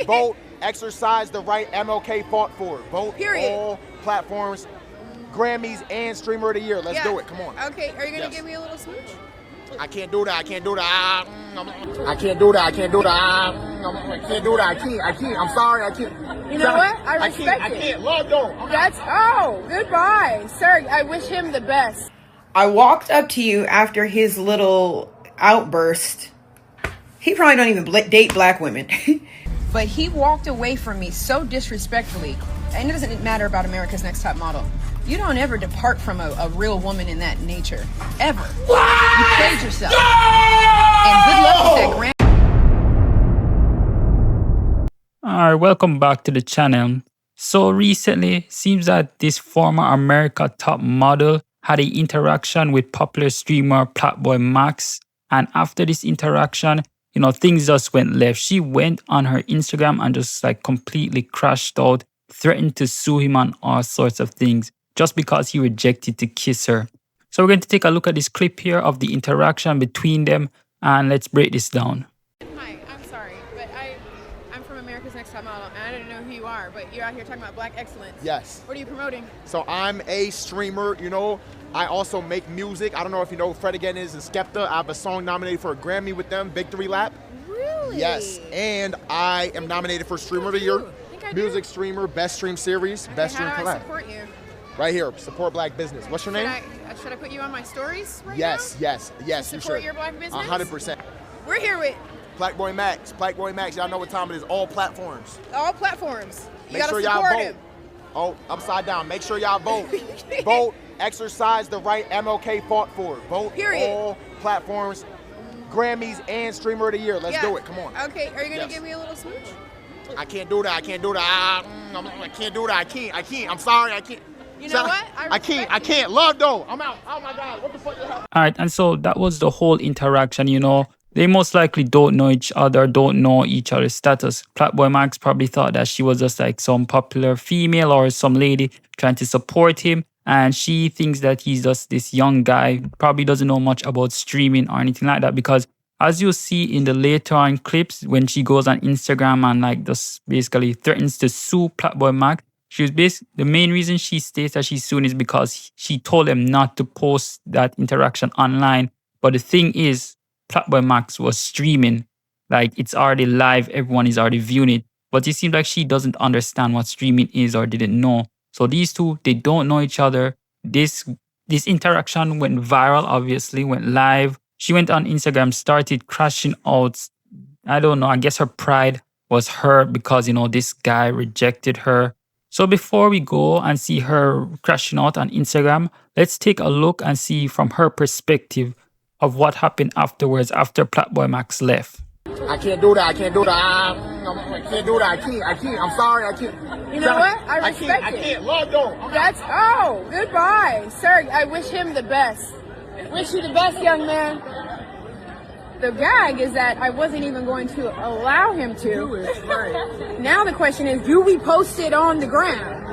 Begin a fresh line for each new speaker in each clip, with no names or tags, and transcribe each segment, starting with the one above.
Vote, exercise the right MLK fought for. Vote all platforms, Grammys and Streamer of the Year. Let's do it. Come on.
Okay, are you gonna give me a little smooch?
I can't do that. I can't do that. I can't do that. I can't do that. I can't do that. I can't. I'm sorry. I can't.
You know what? I respect it.
I can't. Love don't.
Goodbye, sir. I wish him the best.
I walked up to you after his little outburst. He probably don't even date black women.
But he walked away from me so disrespectfully. And it doesn't matter about America's Next Top Model. You don't ever depart from a real woman in that nature. Ever. What? You played yourself. No! And good luck with that
Alright, welcome back to the channel. So recently, seems that this former America Top Model had an interaction with popular streamer PlaqueBoyMax. And after this interaction, you know, things just went left. She went on her Instagram and just like completely crashed out, threatened to sue him on all sorts of things just because he rejected to kiss her. So we're going to take a look at this clip here of the interaction between them and let's break this down.
Hi, I'm sorry, but I'm from America's Next Top Model and I don't know who you are, but you're out here talking about black excellence.
Yes.
What are you promoting?
So I'm a streamer, you know. I also make music. I don't know if you know Fred Again is and Skepta. I have a song nominated for a Grammy with them, Victory Lap.
Really?
Yes. And I am nominated for Streamer of the Year. Music streamer, best stream series, best stream collab.
How do I support you?
Right here, support black business. What's your name?
Should I put you on my stories right
yes,
now?
Yes, yes, you should.
Support your black business?
100%.
We're here with
PlaqueBoyMax. PlaqueBoyMax, y'all know what time it is. All platforms.
All platforms. You
Make sure y'all vote. Oh, upside down. Make sure y'all vote. Vote, exercise the right MLK fought for. Vote all platforms, Grammys and Streamer of the Year. Let's do it. Come on.
Okay, are you gonna give me a little smooch?
I can't do that. I can't do that. I can't do that. I can't. I'm sorry. I can't.
You know what?
I can't. Love though. I'm out. Oh my God. What the fuck?
Alright, and so that was the whole interaction, you know. They most likely don't know each other, don't know each other's status. PlaqueBoyMax probably thought that she was just like some popular female or some lady trying to support him. And she thinks that he's just this young guy, probably doesn't know much about streaming or anything like that. Because as you see in the later on clips, when she goes on Instagram and like just basically threatens to sue PlaqueBoyMax, the main reason she states that she's suing is because she told him not to post that interaction online. But the thing is, PlaqueBoyMax was streaming. Like, it's already live. Everyone is already viewing it. But it seems like she doesn't understand what streaming is or didn't know. So these two, they don't know each other. This interaction went viral, obviously, went live. She went on Instagram, started crashing out. I don't know. I guess her pride was hurt because, you know, this guy rejected her. So before we go and see her crashing out on Instagram, let's take a look and see from her perspective of what happened afterwards after PlaqueBoyMax left.
I can't do that. I can't do that. I can't do that. I can't. I'm sorry. I can't.
You know what? I respect it.
I can't. Love don't.
Goodbye, sir. I wish him the best. Wish you the best, young man. The gag is that I wasn't even going to allow him to. Now the question is, do we post it on the ground?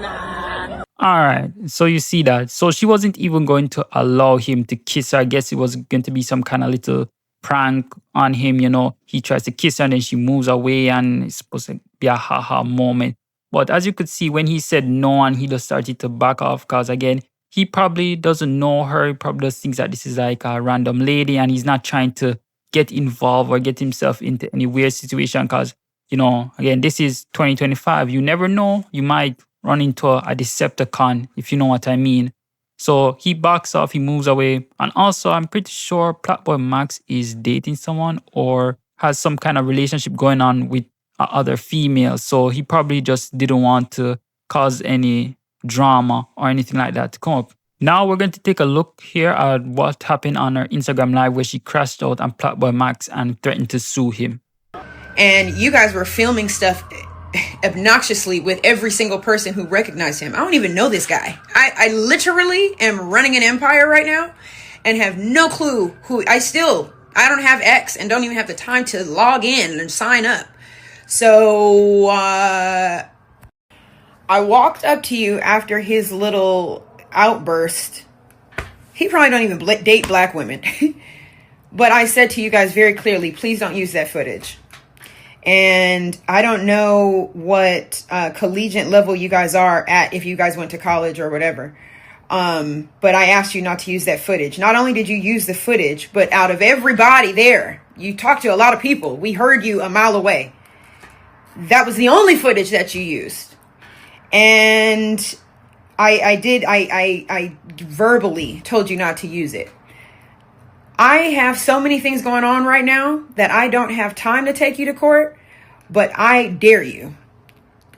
Nah.
Alright, so you see that. So she wasn't even going to allow him to kiss her. I guess it was going to be some kind of little prank on him, you know. He tries to kiss her and then she moves away and it's supposed to be a haha moment. But as you could see, when he said no and he just started to back off because again, he probably doesn't know her. He probably just thinks that this is like a random lady and he's not trying to get involved or get himself into any weird situation because, you know, again, this is 2025. You never know. You might run into a Decepticon, if you know what I mean. So he backs off, he moves away. And also, I'm pretty sure PlaqueBoyMax is dating someone or has some kind of relationship going on with other females. So he probably just didn't want to cause any drama or anything like that to come up. Now we're going to take a look here at what happened on her Instagram live where she crashed out on PlaqueBoyMax and threatened to sue him.
And you guys were filming stuff obnoxiously with every single person who recognized him. I don't even know this guy. I literally am running an empire right now and have no clue who I don't have X and don't even have the time to log in and sign up. So I walked up to you after his little outburst. He probably don't even date black women. But I said to you guys very clearly, please don't use that footage. And I don't know what collegiate level you guys are at, if you guys went to college or whatever. But I asked you not to use that footage. Not only did you use the footage, but out of everybody there, you talked to a lot of people. We heard you a mile away. That was the only footage that you used. And I verbally told you not to use it. I have so many things going on right now that I don't have time to take you to court, but I dare you.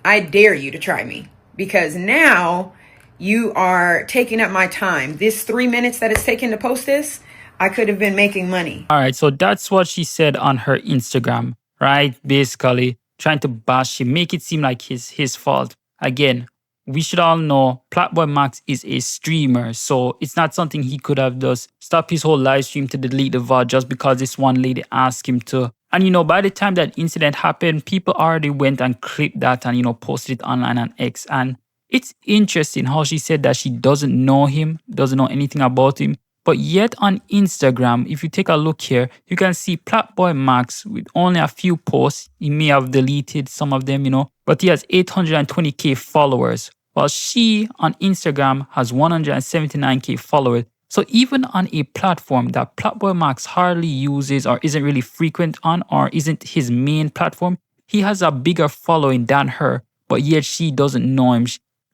I dare you to try me, because now you are taking up my time. This 3 minutes that it's taken to post this, I could have been making money.
All right, so that's what she said on her Instagram, right? Basically trying to bash him, make it seem like his fault. Again, we should all know PlaqueBoyMax is a streamer, so it's not something he could have just stopped his whole live stream to delete the VOD just because this one lady asked him to. And, you know, by the time that incident happened, people already went and clipped that and, you know, posted it online on X. And it's interesting how she said that she doesn't know him, doesn't know anything about him. But yet on Instagram, if you take a look here, you can see PlaqueBoyMax with only a few posts. He may have deleted some of them, you know, but he has 820k followers, while she on Instagram has 179k followers. So even on a platform that PlaqueBoyMax hardly uses or isn't really frequent on or isn't his main platform, he has a bigger following than her, but yet she doesn't know him.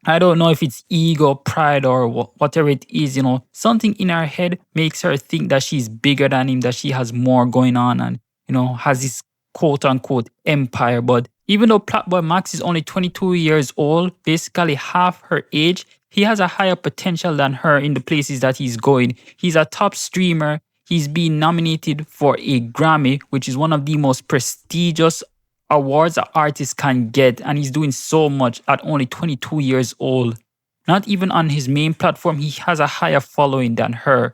I don't know if it's ego, pride, or whatever it is, you know, something in her head makes her think that she's bigger than him, that she has more going on and, you know, has this quote unquote empire. But even though PlaqueBoyMax is only 22 years old, basically half her age, he has a higher potential than her in the places that he's going. He's a top streamer. He's been nominated for a Grammy, which is one of the most prestigious awards an artist can get, and he's doing so much at only 22 years old. Not even on his main platform, he has a higher following than her.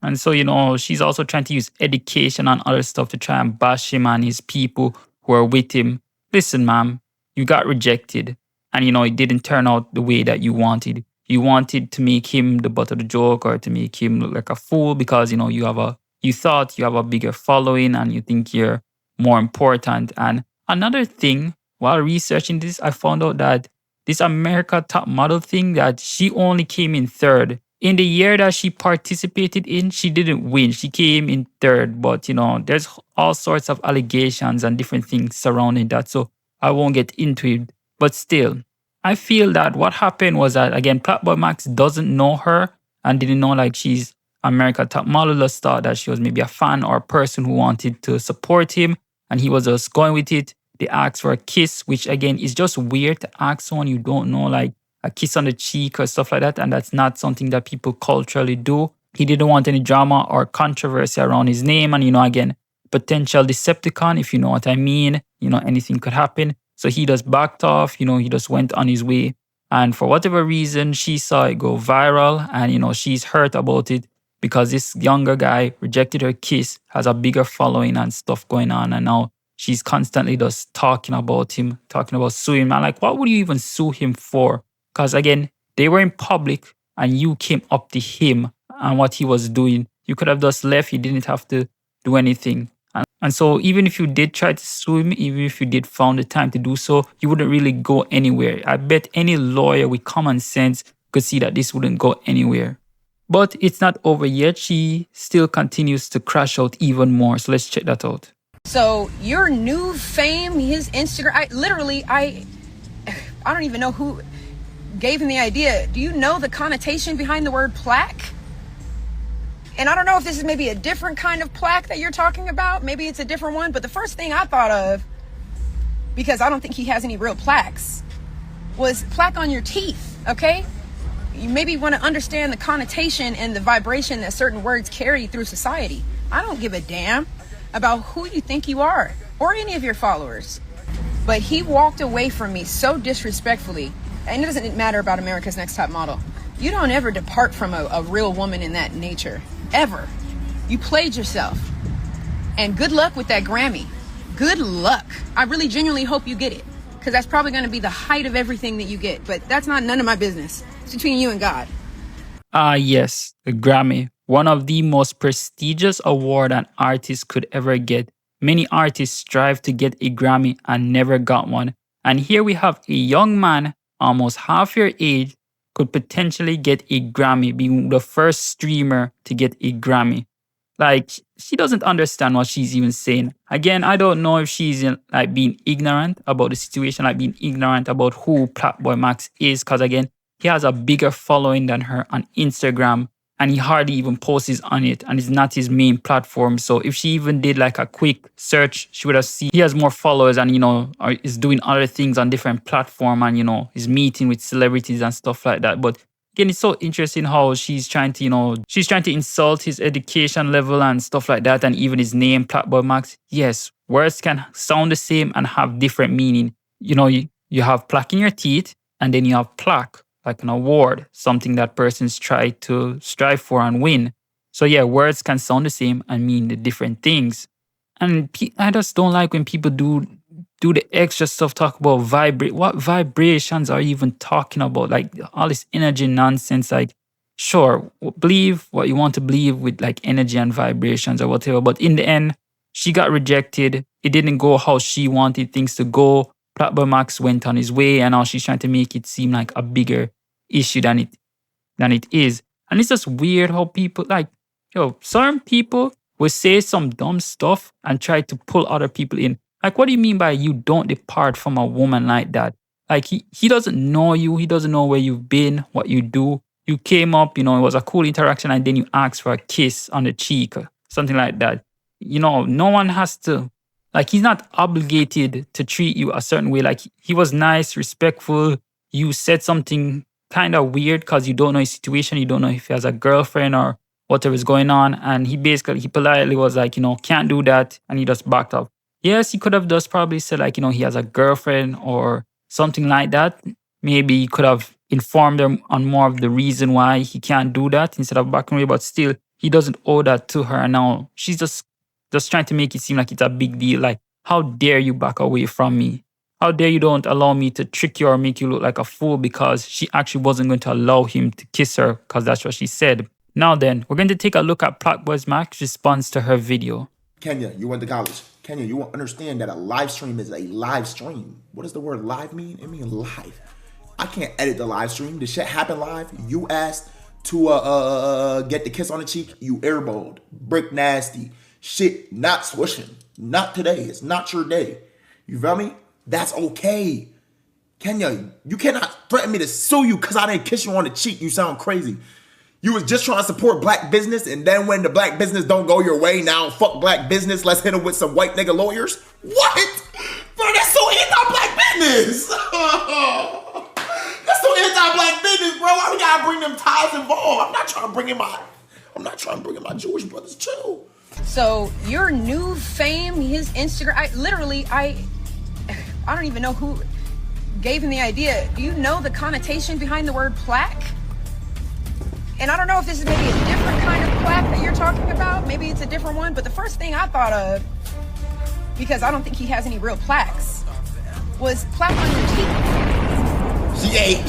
And so, you know, she's also trying to use education and other stuff to try and bash him and his people who are with him. Listen, ma'am, you got rejected. And, you know, it didn't turn out the way that you wanted. You wanted to make him the butt of the joke or to make him look like a fool because, you know, you thought you have a bigger following and you think you're more important. And another thing, while researching this, I found out that this America Top Model thing, that she only came in third. In the year that she participated in, she didn't win. She came in third. But, you know, there's all sorts of allegations and different things surrounding that. So I won't get into it. But still, I feel that what happened was that, again, PlaqueBoyMax doesn't know her and didn't know like she's America Top Model. Just thought that she was maybe a fan or a person who wanted to support him. And he was just going with it. They asked for a kiss, which again is just weird to ask someone you don't know, like a kiss on the cheek or stuff like that. And that's not something that people culturally do. He didn't want any drama or controversy around his name. And, you know, again, potential Decepticon, if you know what I mean, you know, anything could happen. So he just backed off, you know, he just went on his way. And for whatever reason, she saw it go viral and, you know, she's hurt about it because this younger guy rejected her kiss, has a bigger following and stuff going on. And now she's constantly just talking about him, talking about suing him. I'm like, what would you even sue him for? Because again, they were in public and you came up to him and what he was doing. You could have just left. You didn't have to do anything. And so even if you did try to sue him, even if you did found the time to do so, you wouldn't really go anywhere. I bet any lawyer with common sense could see that this wouldn't go anywhere. But it's not over yet. She still continues to crash out even more. So let's check that out.
So your new fame, his Instagram, I don't even know who gave him the idea. Do you know the connotation behind the word plaque? And I don't know if this is maybe a different kind of plaque that you're talking about. Maybe it's a different one. But the first thing I thought of, because I don't think he has any real plaques, was plaque on your teeth, okay? You maybe want to understand the connotation and the vibration that certain words carry through society. I don't give a damn about who you think you are or any of your followers. But he walked away from me so disrespectfully. And it doesn't matter about America's Next Top Model. You don't ever depart from a real woman in that nature. Ever. You played yourself. And good luck with that Grammy. Good luck. I really genuinely hope you get it. Because that's probably going to be the height of everything that you get. But that's not none of my business. It's between you and God.
Yes, the Grammy. One of the most prestigious award an artist could ever get. many artists strive to get a Grammy and never got one. And here we have a young man, almost half your age, could potentially get a Grammy, being the first streamer to get a Grammy. Like, she doesn't understand what she's even saying. Again, I don't know if she's like being ignorant about the situation, like being ignorant about who PlaqueBoyMax is, because again, he has a bigger following than her on Instagram, and he hardly even posts on it, and it's not his main platform. So if she even did like a quick search, she would have seen he has more followers and, you know, is doing other things on different platforms and, you know, is meeting with celebrities and stuff like that. But again, it's so interesting how she's trying to, you know, she's trying to insult his education level and stuff like that, and even his name, PlaqueBoyMax. Yes, words can sound the same and have different meaning. You know, you have plaque in your teeth, and then you have plaque, like an award, something that persons try to strive for and win. So yeah, words can sound the same and mean the different things. And I just don't like when people do the extra stuff, talk about what vibrations are you even talking about? Like all this energy nonsense. Like, sure, believe what you want to believe with like energy and vibrations or whatever. But in the end, she got rejected. It didn't go how she wanted things to go. PlaqueBoyMax went on his way, and now she's trying to make it seem like a bigger issue than it is. And it's just weird how people like, certain people will say some dumb stuff and try to pull other people in. Like, what do you mean by you don't depart from a woman like that? Like, he doesn't know you. He doesn't know where you've been, what you do. You came up, you know, it was a cool interaction, and then you asked for a kiss on the cheek or something like that. You know, no one has to, like, he's not obligated to treat you a certain way. Like, he was nice, respectful. You said something kind of weird because you don't know his situation. You don't know if he has a girlfriend or whatever is going on. And he politely was like, you know, can't do that. And he just backed up. Yes, he could have just probably said like, you know, he has a girlfriend or something like that. Maybe he could have informed them on more of the reason why he can't do that instead of backing away. But still, he doesn't owe that to her. And now she's just trying to make it seem like it's a big deal. Like, how dare you back away from me? How dare you don't allow me to trick you or make you look like a fool, because she actually wasn't going to allow him to kiss her because that's what she said. Now then, we're going to take a look at PlaqueBoyMax's response to her video.
Keenyah, you went to college. Keenyah, you understand that a live stream is a live stream. What does the word live mean? It means live. I can't edit the live stream. The shit happened live. You asked to get the kiss on the cheek. You airballed. Brick nasty. Shit not swishing. Not today. It's not your day. You feel me? That's okay. Keenyah, you cannot threaten me to sue you because I didn't kiss you on the cheek. You sound crazy. You was just trying to support black business, and then when the black business don't go your way, now fuck black business, let's hit them with some white nigga lawyers? What? Bro, that's so anti-black business. That's so anti-black business, bro. Why we gotta bring them ties involved? I'm not trying to bring in my Jewish brothers too.
So your new fame, his Instagram, I don't even know who gave him the idea. Do you know the connotation behind the word plaque? And I don't know if this is maybe a different kind of plaque that you're talking about. Maybe it's a different one. But the first thing I thought of, because I don't think he has any real plaques, was plaque on your teeth. She ate.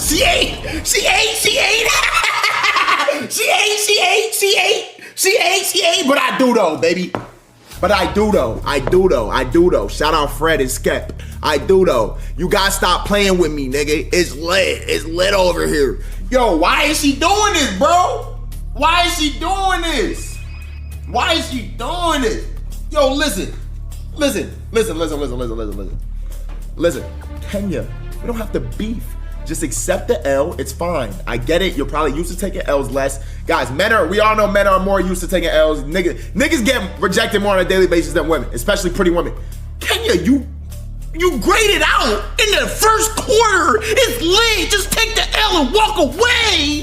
But I do though, baby. But I do though. Shout out Fred and Skep. I do though. You gotta stop playing with me, nigga. It's lit over here. Yo, why is she doing this, bro? Why is she doing this? Yo, listen. Listen, Keenyah, we don't have to beef. Just accept the L. It's fine. I get it. You're probably used to taking L's less. Guys, we all know men are more used to taking L's. Niggas get rejected more on a daily basis than women, especially pretty women. Keenyah, you graded out in the first quarter. It's lit. Just take the L and walk away.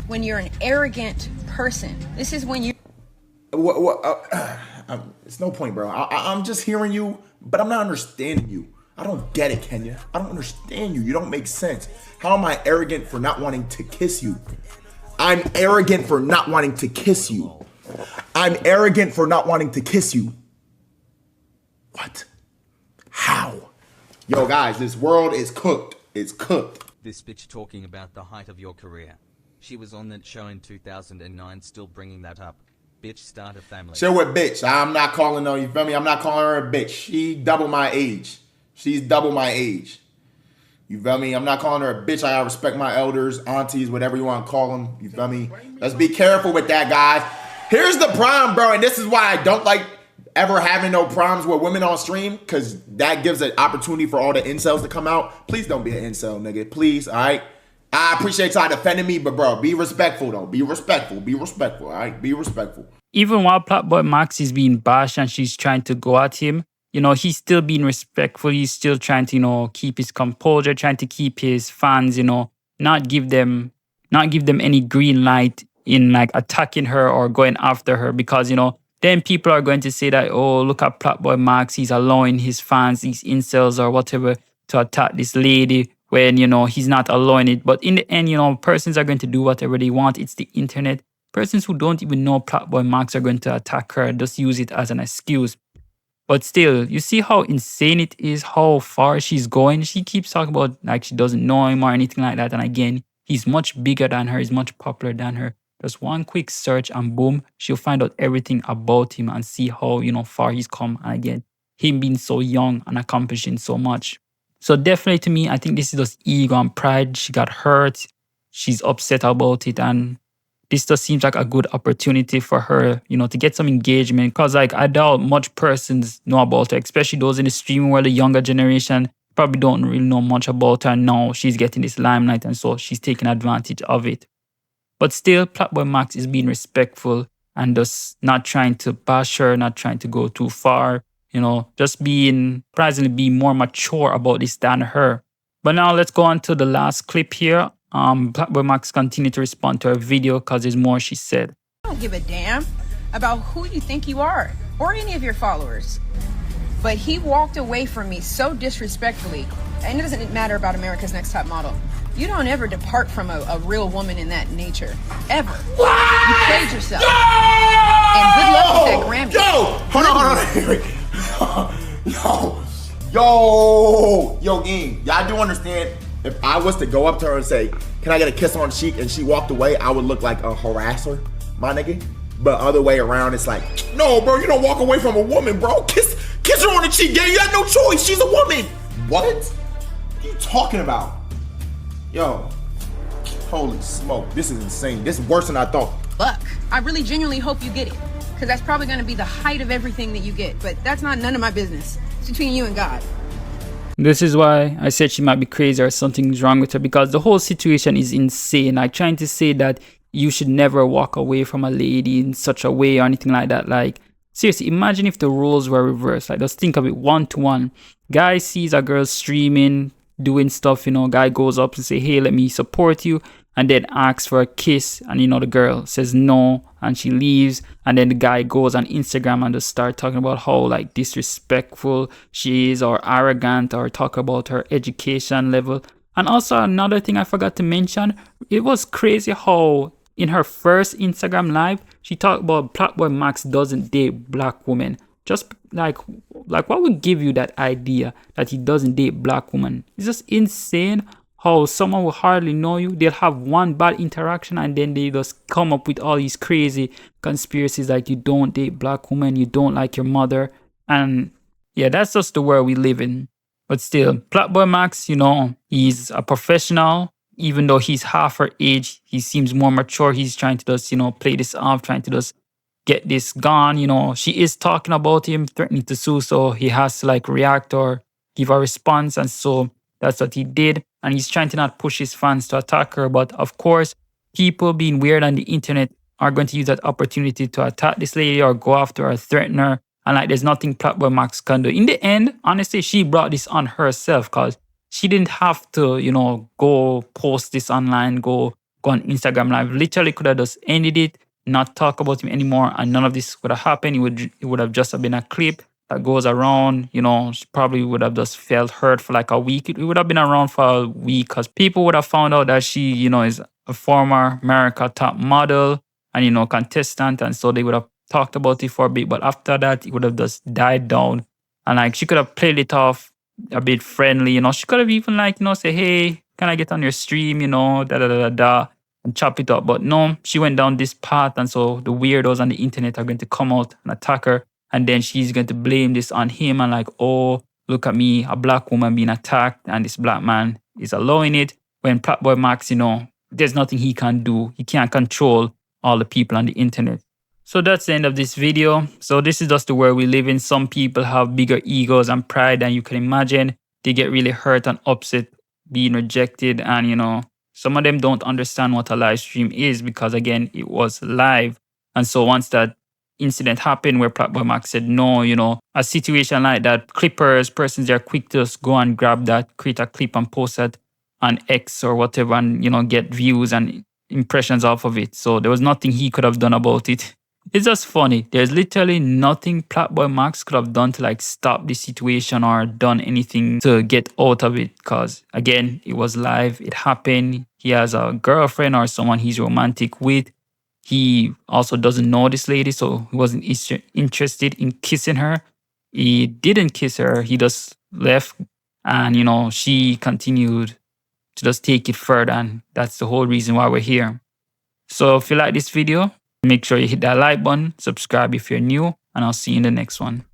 When you're an arrogant person, this is when you...
It's no point, bro. I'm just hearing you, but I'm not understanding you. I don't get it, Keenyah. I don't understand you. You don't make sense. How am I arrogant for not wanting to kiss you? I'm arrogant for not wanting to kiss you. What? How? Yo, guys, this world is cooked. It's cooked.
This bitch talking about the height of your career. She was on that show in 2009, still bringing that up. bitch start a family.
Chill with bitch. I'm not calling her, you feel me? I'm not calling her a bitch. She double my age. She's double my age. You feel me? I'm not calling her a bitch. I respect my elders, aunties, whatever you want to call them. You feel me? Let's be careful with that, guys. Here's the problem, bro, and this is why I don't like ever having no problems with women on stream, because that gives an opportunity for all the incels to come out. Please don't be an incel, nigga. Please, all right? I appreciate y'all defending me, but bro, be respectful, though. Be respectful. Be respectful, all right? Be respectful.
Even while PlaqueBoyMax is being bashed and she's trying to go at him, you know, he's still being respectful. He's still trying to, you know, keep his composure, trying to keep his fans, you know, not give them any green light in like attacking her or going after her, because, you know, then people are going to say that, oh, look at PlaqueBoyMax, he's allowing his fans, these incels or whatever, to attack this lady when, you know, he's not allowing it. But in the end, you know, persons are going to do whatever they want. It's the internet. Persons who don't even know PlaqueBoyMax are going to attack her, just use it as an excuse. But still, you see how insane it is, how far she's going. She keeps talking about like she doesn't know him or anything like that. And again, he's much bigger than her, he's much popular than her. Just one quick search and boom, she'll find out everything about him and see how, you know, far he's come. And again, him being so young and accomplishing so much. So definitely to me, I think this is just ego and pride. She got hurt. She's upset about it. And this just seems like a good opportunity for her, you know, to get some engagement. Because like I doubt much persons know about her, especially those in the streaming world, the younger generation probably don't really know much about her. Now she's getting this limelight and so she's taking advantage of it. But still, PlaqueBoyMax is being respectful and just not trying to bash her, not trying to go too far, you know, just surprisingly being more mature about this than her. But now let's go on to the last clip here. PlaqueBoyMax continued to respond to her video because there's more she said.
I don't give a damn about who you think you are or any of your followers. But he walked away from me so disrespectfully, and it doesn't matter about America's Next Top Model. You don't ever depart from a real woman in that nature. Ever. What? You played yourself.
Yo!
And good luck with that Grammy.
Hold on. Yo, Ging, y'all do understand, if I was to go up to her and say, can I get a kiss on the cheek, and she walked away, I would look like a harasser, my nigga. But other way around, it's like, no, bro, you don't walk away from a woman, bro. Kiss her on the cheek, gang. You got no choice. She's a woman. What are you talking about? Yo, holy smoke. This is insane. This is worse than I thought.
Look, I really genuinely hope you get it, because that's probably going to be the height of everything that you get. But that's not none of my business. It's between you and God.
This is why I said she might be crazy or something's wrong with her, because the whole situation is insane. Like trying to say that you should never walk away from a lady in such a way or anything like that. Like, seriously, imagine if the roles were reversed. Like, just think of it 1-to-1. Guy sees a girl streaming, doing stuff, you know, guy goes up and say, hey, let me support you, and then asks for a kiss, and you know, the girl says no, and she leaves, and then the guy goes on Instagram and just start talking about how like disrespectful she is or arrogant, or talk about her education level. And also another thing I forgot to mention, it was crazy how in her first Instagram live, she talked about PlaqueBoyMax doesn't date black women. Just like what would give you that idea that he doesn't date black women? It's just insane how someone will hardly know you. They'll have one bad interaction and then they just come up with all these crazy conspiracies like you don't date black women, you don't like your mother. And yeah, that's just the world we live in. But still, PlaqueBoyMax, you know, he's a professional. Even though he's half her age, he seems more mature. He's trying to just, you know, play this off, trying to just get this gone. You know, she is talking about him, threatening to sue, so he has to like react or give a response. And so that's what he did. And he's trying to not push his fans to attack her. But of course, people being weird on the internet are going to use that opportunity to attack this lady or go after her, threaten her. And like, there's nothing PlaqueBoyMax can do. In the end, honestly, she brought this on herself, because she didn't have to, you know, go post this online, go on Instagram Live. Literally could have just ended it, not talk about him anymore, and none of this would have happened. It would have just been a clip that goes around. You know, she probably would have just felt hurt for like a week. It would have been around for a week because people would have found out that she, you know, is a former America Top Model and, you know, contestant. And so they would have talked about it for a bit. But after that, it would have just died down. And like, she could have played it off a bit friendly, you know. She could have even like, you know, say, hey, can I get on your stream, you know, da da da da da. and chop it up. But no, she went down this path, and so the weirdos on the internet are going to come out and attack her, and then she's going to blame this on him and like, oh, look at me, a black woman being attacked, and this black man is allowing it. When PlaqueBoyMax, you know, there's nothing he can do. He can't control all the people on the internet. So that's the end of this video. So this is just the world we live in. Some people have bigger egos and pride than you can imagine. They get really hurt and upset being rejected, and you know, some of them don't understand what a live stream is because again, it was live. And so once that incident happened where PlaqueBoyMax said no, you know, a situation like that, clippers, persons, they're quick to just go and grab that, create a clip and post that on X or whatever, and you know, get views and impressions off of it. So there was nothing he could have done about it. It's just funny. There's literally nothing PlaqueBoyMax could have done to like stop the situation or done anything to get out of it. Because again, it was live. It happened. He has a girlfriend or someone he's romantic with. He also doesn't know this lady, so he wasn't interested in kissing her. He didn't kiss her. He just left, and you know, she continued to just take it further, and that's the whole reason why we're here. So if you like this video, make sure you hit that like button, subscribe if you're new, and I'll see you in the next one.